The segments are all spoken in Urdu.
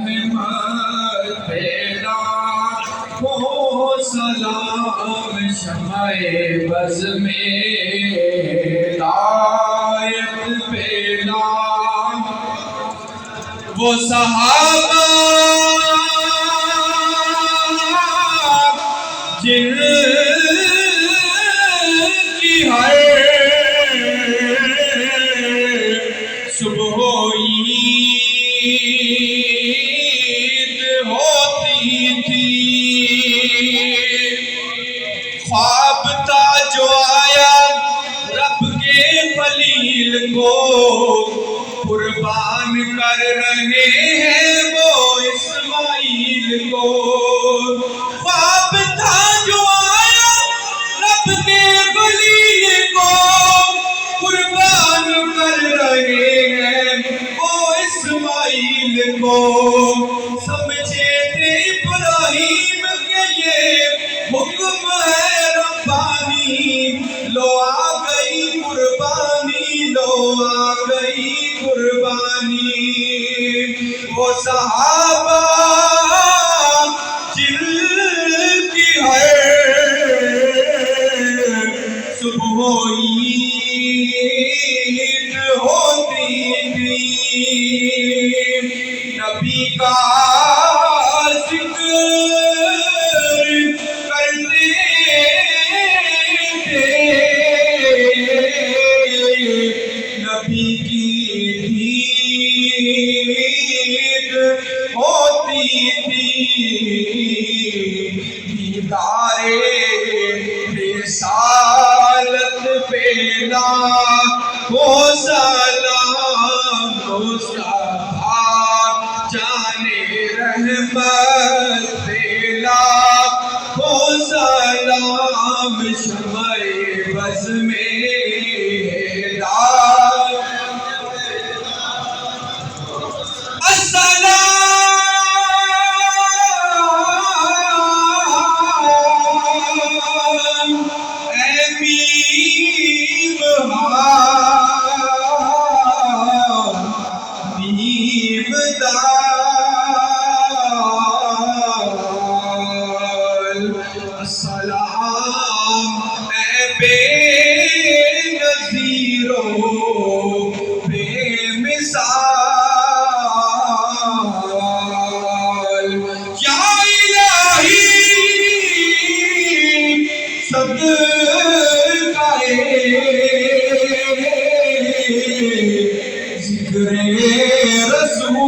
رحمت پیدا ہو سلام شمع بز میں ہدایت پیدا وہ صحابہ جن کی ہر صبح عید ہوتی تھی، خواب تھا جو آیا رب کے خلیل کو قربان کر رہے ہیں وہ اسماعیل کو۔ خواب تھا جو آیا رب کے خلیل کو قربان کر رہے ہیں وہ اسماعیل کو۔ سمجھے تھے ابراہیم کے یہ حکم ہے ربانی، لو آ گئی قربانی، لو آ گئی قربانی۔ وہ صحابہ جن کی ہر صبح عید ہوتی تھی، نبی کا ذکر کرتے تھے، نبی کی دید ہوتی تھی، دیدارے رسالت پیدا ہو سلام مصطفیٰ جانے رحمت پیدا ہو سلام شمع بز میں ہدایت۔ السلام اے بے نظیر و بے مثال، یا الہی صدقہ ذکر رسول،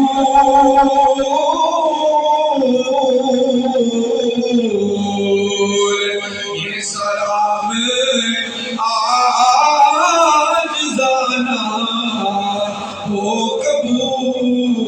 یہ سلام آج زانا ہو قبول۔